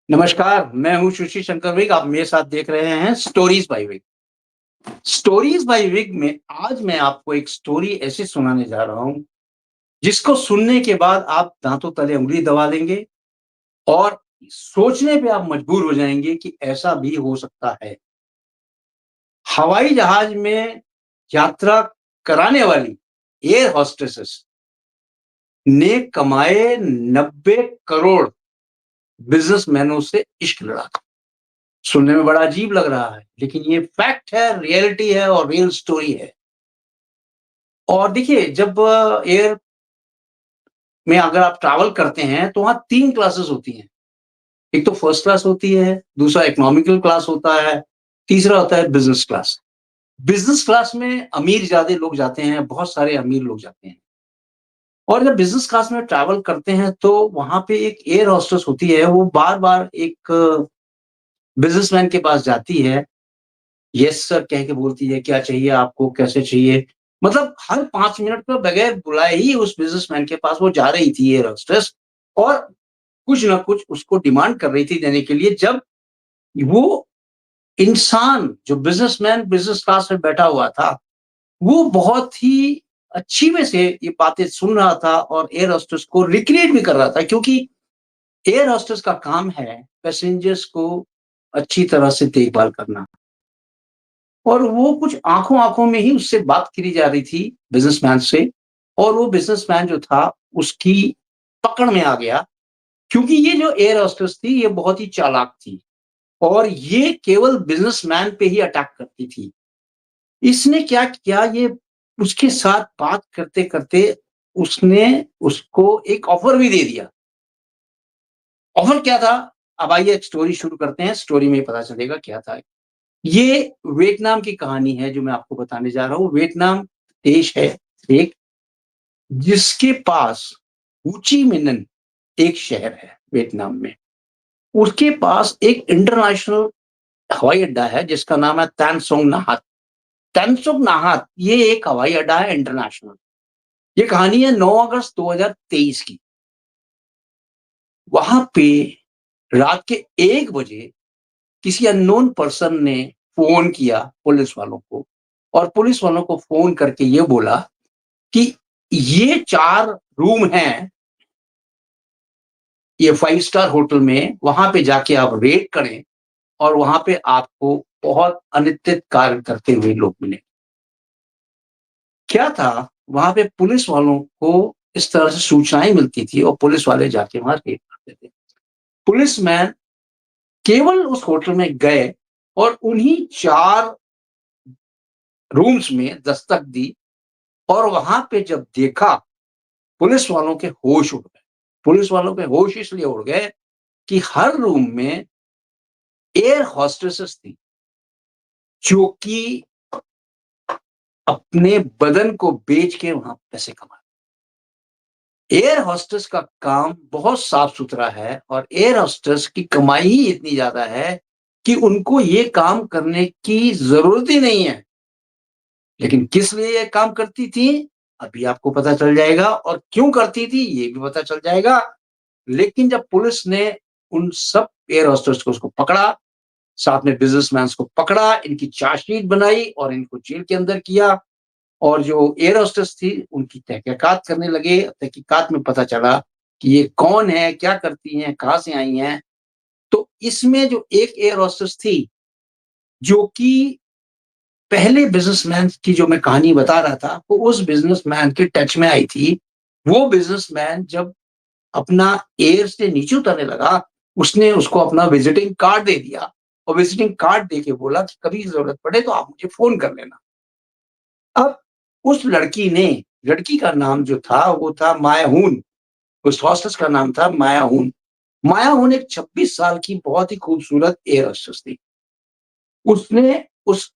नमस्कार, मैं हूँ सुशी शंकर विग, आप मेरे साथ देख रहे हैं stories by Vig. Stories by Vig में आज मैं आपको एक स्टोरी ऐसी सुनाने जा रहा हूँ, जिसको सुनने के बाद आप दाँतों तले उँगली दबा लेंगे और सोचने पे आप मजबूर हो जाएँगे कि ऐसा भी हो सकता है। हवाई जहाज में यात्रा कराने वाली एयर होस्टेसेस ने कमाए 90 करोड़ बिज़नेसमैनों से इश्क लड़ा। सुनने में बड़ा अजीब लग रहा है, लेकिन ये फैक्ट है, रियलिटी है और रियल स्टोरी है। और देखिए जब एयर में अगर आप ट्रैवल करते हैं, तो वहाँ 3 क्लासेस होती हैं। एक तो फर्स्ट क्लास होती है, दूसरा इकोनॉमिकल क्लास होता है, तीसरा होता है बिज़नेस क्लास। बिज़नेस क्लास में अमीर ज़्यादा लोग जाते हैं, बहुत सारे अमीर लोग जाते हैं। और जब बिज़नेस क्लास में ट्रैवल करते हैं, तो वहाँ पे एक एयर होस्टेस होती है, वो बार-बार एक बिज़नेसमैन के पास जाती है, यस सर कह के बोलती है, क्या चाहिए आपको, कैसे चाहिए? मतलब हर 5 मिनट पे बगैर बुलाए ही उस बिज़नेसमैन के पास वो जा रही थी एयर होस्टेस और कुछ न कुछ उसको डिमांड कर रही थी देने के लिए। जब वो इंसान जो बिज़नेसमैन बिज़नेस क्लास में बैठा हुआ था, वो बहुत ही अच्छी में से ये बातें सुन रहा था और एयर होस्टेस को रिक्रिएट भी कर रहा था क्योंकि एयर होस्टेस का काम है पैसेंजर्स को अच्छी तरह से देखभाल करना। और वो कुछ आँखों-आँखों में ही उससे बात करी जा रही थी बिज़नेसमैन से और वो बिज़नेसमैन जो था उसकी पकड़ में आ गया क्योंकि ये जो एयर होस्टेस थी ये बहुत ही चालाक थी और ये केवल बिज़नेसमैन पे ही अटैक करती थी। इसने क्या किया ये उसके साथ बात करते-करते उसने उसको एक ऑफ़र भी दे दिया। ऑफ़र क्या था? अब आइए एक स्टोरी शुरू करते हैं, स्टोरी में ही पता चलेगा क्या था। ये वियतनाम की कहानी है जो मैं आपको बताने जा रहा हूँ। वियतनाम देश है एक जिसके पास हो ची मिन्ह एक शहर है वियतनाम में। उसके पास एक इंटरनेशनल हवाई अड्डा है जिसका नाम है तन सुंग नाहत। तन सुंग नाहत ये एक हवाई अड्डा है इंटरनेशनल। ये कहानी है 9 अगस्त 2023 की। वहाँ पे रात के 1 बजे किसी अननोन पर्सन ने फ़ोन किया पुलिस वालों को और पुलिस वालों को फ़ोन करके ये बोला कि ये 4 रूम हैं, ये 5 स्टार होटल में, वहाँ पे जाके आप रेड करें और वहाँ पे आपको बहुत अनिश्चित कार्य करते हुए लोग मिले। क्या था, वहाँ पे पुलिस वालों को इस तरह से सूचनाएँ मिलती थी और पुलिस वाले जाके वहाँ रेड करते थे। पुलिसमैन केवल उस होटल में गए और उन्हीं 4 रूम्स में दस्तक दी और वहाँ पे जब देखा, पुलिस वालों के होश उड़ गए। पुलिस वालों के होश इसलिए उड़ गए कि हर रूम में एयर होस्टेसेस थी, जो कि अपने बदन को बेच के वहाँ पैसे कमा एयर होस्टेस का काम बहुत साफ-सुथरा है और एयर होस्टेस की कमाई ही इतनी ज़्यादा है कि उनको ये काम करने की ज़रूरत ही नहीं है। लेकिन किस लिए ये काम करती थी, अभी आपको पता चल जाएगा और क्यों करती थी, ये भी पता चल जाएगा। लेकिन जब पुलिस ने उन सब एयर होस्टेस को उसको पकड़ा, साथ में बिज़नेसमैन्स को पकड़ा, इनकी चार्जशीट बनाई और इनको जेल के अंदर किया और जो एयर होस्टेस थी, उनकी तहकीकात करने लगे। तहकीकात में पता चला कि ये कौन है, क्या करती हैं, कहाँ से आई हैं। तो इसमें जो एक एयर होस्टेस थी, जो कि पहले बिज़नेसमैन की जो मैं कहानी बता रहा था, वो उस बिज़नेसमैन के टच में आई थी। वो बिज़नेसमैन जब अपना एयर से नीचे उतरने लगा, उसने उसको अपना विज़िटिंग कार्ड दे दिया और विज़िटिंग कार्ड देके बोला कि कभी ज़रूरत पड़े तो आप मुझे फ़ोन कर लेना। अब उस लड़की का नाम जो था वो था माया हून, उस हॉस्टेस का नाम था माया हून। माया हून एक 26 साल की बहुत ही खूबसूरत एयर होस्टेस थी। उसने उस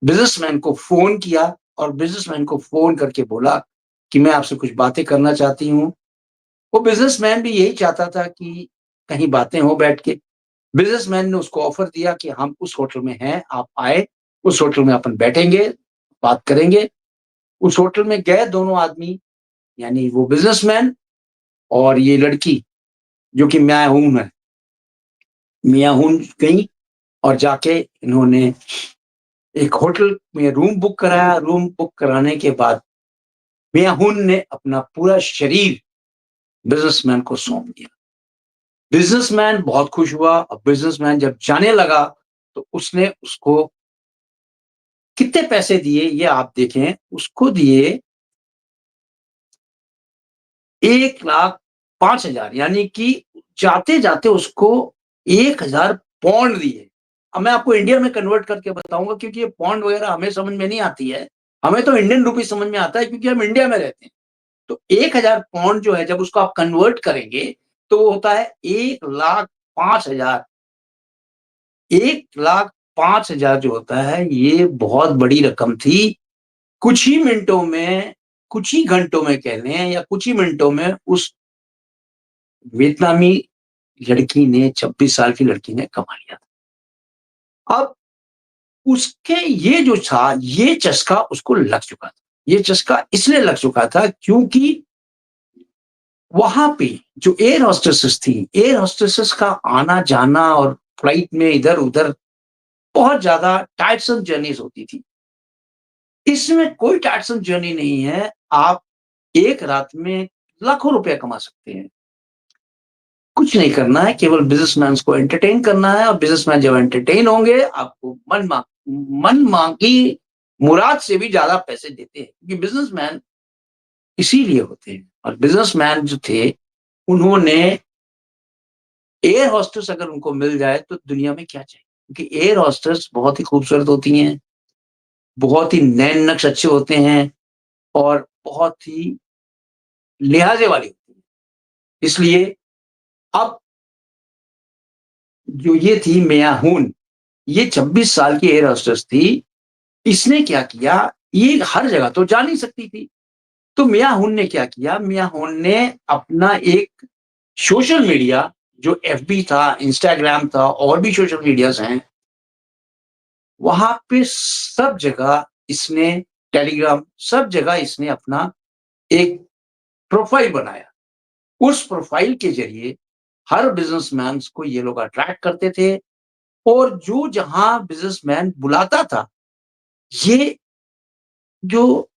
बिज़नेसमैन को फ़ोन किया और बिज़नेसमैन को फ़ोन करके बोला कि मैं आपसे कुछ बातें करना चाहती हूँ। वो बिज़नेसमैन भी यही चाहता था कि कहीं बातें हों बैठ के। बिज़नेसमैन ने उसको ऑफ़र दिया कि हम उस होटल में हैं, आप आएँ, उस होटल में अपन बैठेंगे, बात करेंगे। उस होटल में गए दोनों आदमी, यानी वो बिज़नेसमैन और ये लड़की जो कि मैं हूँ मैं। मियां हुन गईं और जाके इन्होंने एक होटल में रूम बुक कराया। रूम बुक कराने के बाद मियां हुन ने अपना पूरा शरीर बिज़नेसमैन को सौंप दिया। बिज़नेसमैन बहुत खुश हुआ और बिज़नेसमैन जब जाने लगा, तो उसने उसको कितने पैसे दिए ये आप देखें, उसको दिए 1,05,000 यानी कि जाते-जाते उसको 1,000 पौंड दिए। अब मैं आपको इंडिया में कन्वर्ट करके बताऊँगा क्योंकि ये पौंड वगैरह हमें समझ में नहीं आती है। हमें तो इंडियन रूपी समझ में आता है क्योंकि हम इंडिया में रहते हैं। तो 1,000 पौंड जो है जब उसको आप कन्वर्ट करेंगे, तो वो होता है 1,05,000। 1,05,000 जो होता है, ये बहुत बड़ी रकम थी। कुछ ही मिनटों में, कुछ ही घंटों में कह लें या कुछ ही मिनटों में उस वियतनामी लड़की ने 26 साल की लड़की ने कमा लिया था। अब उसके ये जो था, ये चस्का उसको लग चुका था। ये चस्का इसलिए लग चुका था क्योंकि वहाँ पे जो एयर होस्टेसेस थी, एयर होस्टेसेस का आना-जाना और फ्लाइट में इधर-उधर बहुत ज़्यादा टायरसम जर्नीज़ होती थी। इसमें कोई टायरसम जर्नी नहीं है। आप एक रात में लाखों रुपए कमा सकते हैं। कुछ नहीं करना है, केवल बिज़नेसमैन्स को एंटरटेन करना है और बिज़नेसमैन जब एंटरटेन होंगे, आपको मन मांगी मुराद से भी ज़्यादा पैसे देते हैं। क्योंकि बिज़नेसमैन इसीलिए होते हैं और बिज़नेसमैन जो थे, उन्होंने एयर होस्टेस अगर उनको मिल जाए, तो दुनिया में क्या चाहिए? क्योंकि एयर होस्टेस बहुत ही खूबसूरत होती हैं, बहुत ही नैन-नक्श अच्छे होते हैं और बहुत ही लिहाज़े वाली होती हैं। इसलिए अब जो ये थी मिया हून, ये 26 साल की एयर होस्टेस थी। इसने क्या किया, ये हर जगह तो जा नहीं सकती थी। तो मिया हून ने क्या किया, मिया हून ने अपना एक सोशल मीडिया जो एफबी था, इंस्टाग्राम था और भी सोशल मीडियाज़ हैं, वहाँ पे सब जगह इसने टेलीग्राम सब जगह इसने अपना एक प्रोफ़ाइल बनाया। उस प्रोफ़ाइल के ज़रिए हर बिज़नेसमैन्स को ये लोग अट्रैक्ट करते थे और जो जहाँ बिज़नेसमैन बुलाता था, ये जो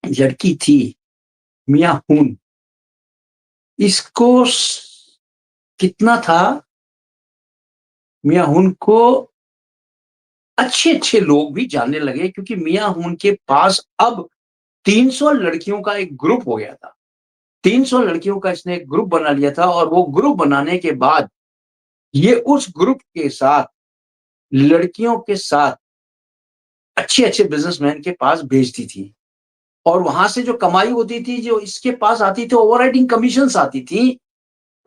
लड़की थी मिया हून, इसको कितना था, मिया हून को अच्छे-अच्छे लोग भी जानने लगे क्योंकि मिया हून के पास अब 300 लड़कियों का एक ग्रुप हो गया था। 300 लड़कियों का इसने एक ग्रुप बना लिया था और वो ग्रुप बनाने के बाद ये उस ग्रुप के साथ, लड़कियों के साथ अच्छे-अच्छे बिज़नेसमैन के पास भेजती थी और वहाँ से जो कमाई होती थी, जो इसके पास आती थी, ओवरराइडिंग कमीशन्स आती थी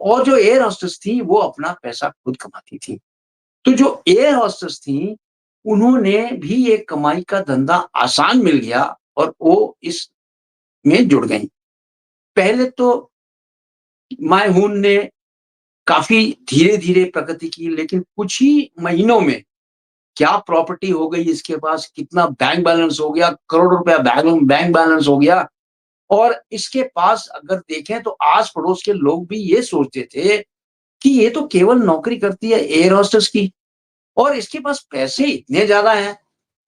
और जो एयर होस्टेस थी, वो अपना पैसा खुद कमाती थी। तो जो एयर होस्टेस थीं, उन्होंने भी ये कमाई का धंधा आसान मिल गया और वो इसमें जुड़ गईं। पहले तो माय हून ने काफ़ी धीरे-धीरे प्रगति की, लेकिन कुछ ही महीनों में क्या प्रॉपर्टी हो गई इसके पास, कितना बैंक बैलेंस हो गया, करोड़ों रुपया बैंक बैलेंस हो गया और इसके पास अगर देखें तो आस-पड़ोस के लोग भी ये सोचते थे कि ये तो केवल नौकरी करती है एयर होस्टेस की और इसके पास पैसे इतने ज़्यादा हैं।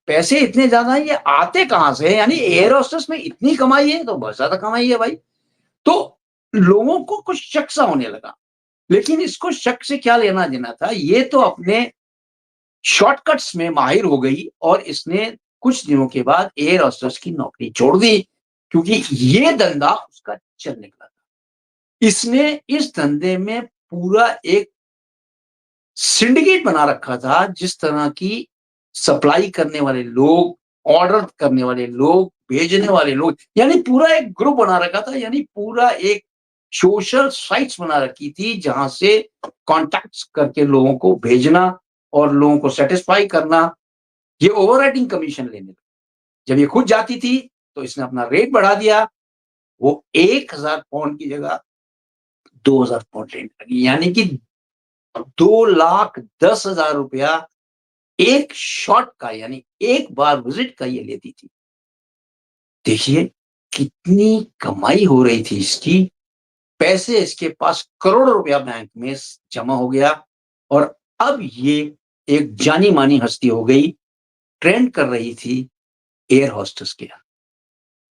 पैसे इतने ज़्यादा हैं, ये आते कहाँ से हैं? यानी एयर होस्टेस में इतनी कमाई है, तो बहुत ज़्यादा कमाई है भाई। तो लोगों को कुछ शक सा होने लगा। लेकिन इसको शक से क्या लेना-देना था? ये तो अपने शॉर्टकट्स में माहिर हो गई और इसने कुछ दिनों के बाद एयर होस्टेस की नौकरी छोड़ दी, क्योंकि ये धंधा उसका चल निकला था। इसने इस धंधे में पूरा एक सिंडिकेट बना रखा था, जिस तरह की सप्लाई करने वाले लोग, ऑर्डर करने वाले लोग, भेजने वाले लोग, यानी पूरा एक ग्रुप बना रखा था, यानी पूरा एक सोशल साइट्स बना रखी थी, जहाँ से कॉन्टैक्ट्स करके लोगों को भेजना और लोगों को सैटिस्फाई करना, ये ओवरराइडिंग कमीशन लेने लगी। जब ये खुद जाती थी, तो इसने अपना रेट बढ़ा दिया, वो 1,000 पाउंड की जगह 2,000 पाउंड लेने लगी, यानी कि 2,10,000 रुपया एक शॉट का यानी एक बार विज़िट का ये लेती थी। देखिए, कितनी कमाई हो रही थी इसकी, पैसे इसके पास करोड़ों रुपया बैंक में स जमा हो गया और अब ये एक जानी-मानी हस्ती हो गई, ट्रेंड कर रही थी एयर होस्टेस के।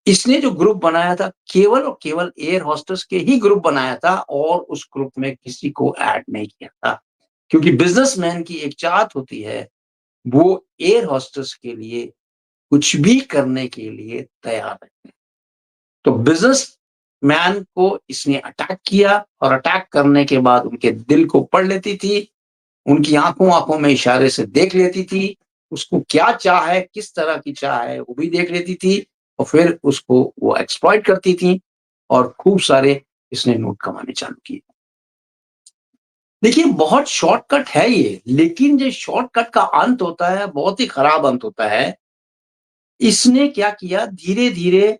इसने जो ग्रुप बनाया था केवल और केवल एयर होस्टेस के ही ग्रुप बनाया था और उस ग्रुप में किसी को ऐड नहीं किया था। क्योंकि बिज़नेसमैन की एक चाहत होती है, वो एयर होस्टेस के लिए कुछ भी करने के लिए तैयार है। तो बिज़नेसमैन को इसने अटैक किया और अटैक करने के बाद उनके दिल को पढ़ लेती थी, उनकी आँखों-आँखों में इशारे से देख लेती थी, उसको क्या चाह है, किस तरह की चाह है, वो भी देख लेती थी और फिर उसको वो एक्सप्लॉइट करती थी और खूब सारे इसने नोट कमाने चालू किए। देखिए बहुत शॉर्टकट है ये, लेकिन जो शॉर्टकट का अंत होता है, बहुत ही खराब अंत होता है। इसने क्या किया धीरे-धीरे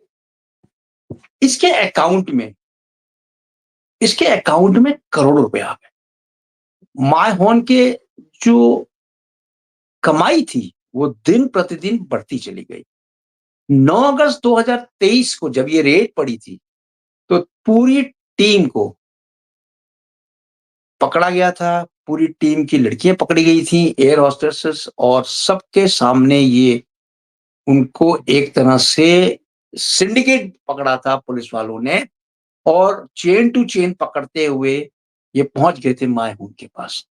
इसके अकाउंट में इसके अकाउंट में करोड़ों रुपए आ गए। माय होन के जो कमाई थी, वो दिन-प्रतिदिन बढ़ती चली गई। 9 अगस्त 2023 को जब ये रेड पड़ी थी, तो पूरी टीम को पकड़ा गया था, पूरी टीम की लड़कियाँ पकड़ी गई थी, एयर होस्टेसेस और सबके सामने ये उनको एक तरह से सिंडिकेट पकड़ा था पुलिस वालों ने और चेन टू चेन पकड़ते हुए ये पहुँच गए थे माय हून के पास।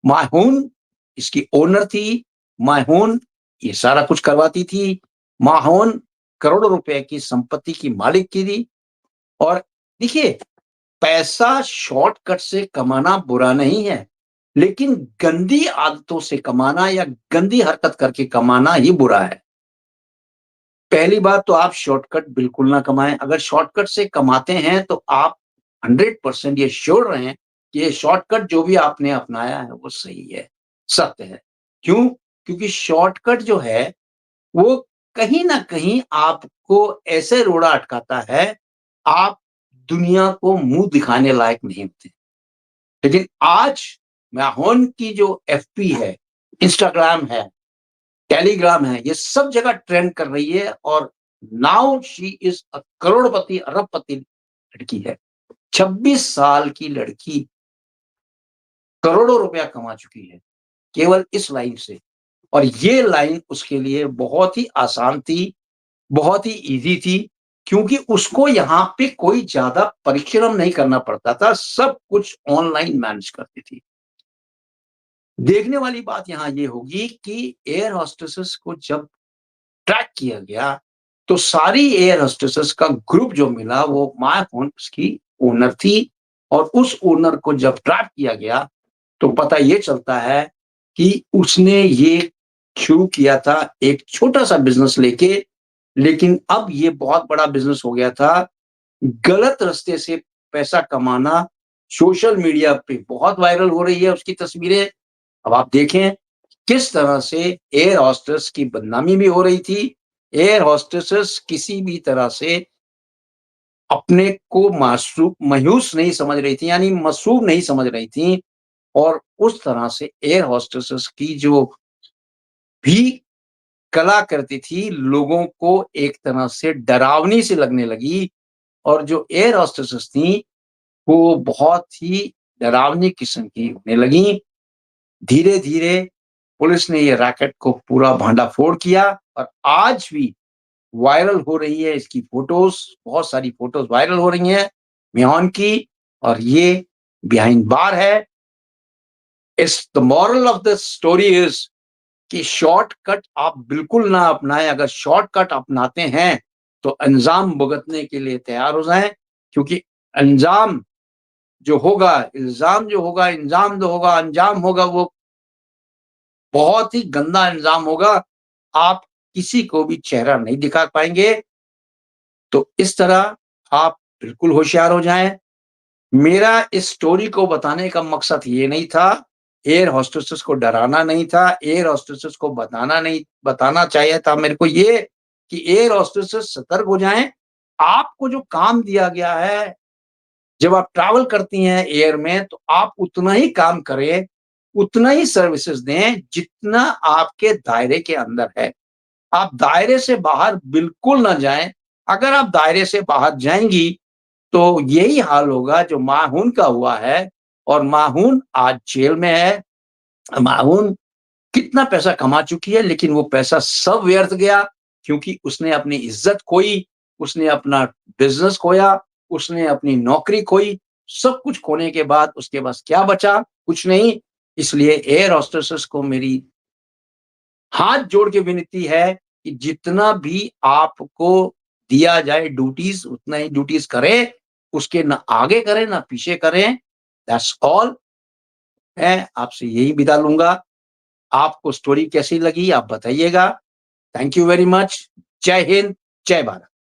माय हून इसकी ओनर थी, माय हून ये सारा कुछ करवाती थी, माय हून करोड़ों रुपए की संपत्ति की मालिक की थी और देखिए पैसा शॉर्टकट से कमाना बुरा नहीं है, लेकिन गंदी आदतों से कमाना या गंदी हरकत करके कमाना ही बुरा है। पहली बात तो आप शॉर्टकट बिल्कुल ना कमाएँ, अगर शॉर्टकट से कमाते हैं तो आप 100% ये श्योर रहें कि ये शॉर्टकट जो भी आपने अपनाया है वो सही है, सत्य है। क्यों? क्योंकि शॉर्टकट जो है वो कहीं न कहीं आपको ऐसे रोड़ा अटकाता है, आप दुनिया को मुँह दिखाने लायक नहीं होते। लेकिन आज मैहुन की जो एफपी है, इंस्टाग्राम है, टेलीग्राम है, ये सब जगह ट्रेंड कर रही है और नाउ शी इज़ अ करोड़पति, अरबपति लड़की है। 26 साल की लड़की करोड़ों रुपया कमा चुकी है, केवल इस लाइन से और ये लाइन उसके लिए बहुत ही आसान थी, बहुत ही ईज़ी थी क्योंकि उसको यहाँ पे कोई ज़्यादा परिश्रम नहीं करना पड़ता था, सब कुछ ऑनलाइन मैनेज करती थी। देखने वाली बात यहाँ ये होगी कि एयर होस्टेसेस को जब ट्रैक किया गया, तो सारी एयर होस्टेसेस का ग्रुप जो मिला वो माय हून उसकी ओनर थी और उस ओनर को जब ट्रैप किया गया, तो पता ये चलता है कि उसने ये शुरू किया था एक छोटा-सा बिज़नेस लेके, लेकिन अब ये बहुत बड़ा बिज़नेस हो गया था। गलत रास्ते से पैसा कमाना, सोशल मीडिया पे बहुत वायरल हो रही है उसकी तस्वीरें। अब आप देखें किस तरह से एयर होस्टेस की बदनामी भी हो रही थी। एयर होस्टेसेस किसी भी तरह से अपने को मायूस नहीं समझ रही थी, यानी मसूब नहीं समझ रही थी और उस तरह से एयर होस्टेसेस की जो भी कला करती थी, लोगों को एक तरह से डरावनी सी लगने लगी और जो एयर होस्टेसेस थी, वो बहुत ही डरावनी किस्म की होने लगीं। धीरे-धीरे पुलिस ने ये रैकेट को पूरा भांडाफोड़ किया और आज भी वायरल हो रही है इसकी फ़ोटोज़, बहुत सारी फ़ोटोज़ वायरल हो रही हैं मेहमान की और ये बिहाइंड बार है। इस the moral of the story is कि शॉर्टकट आप बिल्कुल ना अपनाएँ, अगर शॉर्टकट अपनाते हैं, तो अंजाम भुगतने के लिए तैयार हो जाएँ, क्योंकि अंजाम जो होगा, इल्ज़ाम जो होगा, इंजाम जो होगा, अंजाम होगा वो बहुत ही गंदा इंजाम होगा। आप किसी को भी चेहरा नहीं दिखा पाएँगे, तो इस तरह आप बिल्कुल होशियार हो जाएँ। मेरा इस स्टोरी को बताने का मकसद ये नहीं था, एयर होस्टेसेस को डराना नहीं था, एयर होस्टेसेस को बताना चाहिए था मेरे को ये कि एयर होस्टेसेस सतर्क हो जाएँ। आपको जो काम दिया गया है, जब आप ट्रैवल करती हैं एयर में तो आप उतना ही काम करें, उतना ही सर्विसेज़ दें, जितना आपके दायरे के अंदर है। आप दायरे से बाहर बिल्कुल ना जाएँ। अगर आप दायरे से बाहर जाएँगी, तो यही हाल होगा जो माहून का हुआ है और माहून आज जेल में है। माउन कितना पैसा कमा चुकी है, लेकिन वो पैसा सब व्यर्थ गया क्योंकि उसने अपनी इज़्ज़त खोई, उसने अपना बिज़नेस खोया, उसने अपनी नौकरी खोई, सब कुछ खोने के बाद उसके पास क्या बचा? कुछ नहीं। इसलिए एयर होस्टेसेस को मेरी हाथ जोड़ के विनती है कि जितना भी आपको दिया जाए ड्यूटीज़ उतना ही ड्यूटीज़ करें, उसके ना आगे करें, ना पीछे करें। That's all. मैं आपसे यही विदा लूँगा। आपको स्टोरी कैसी लगी आप बताइएगा। Thank you very much. जय हिंद, जय भारत।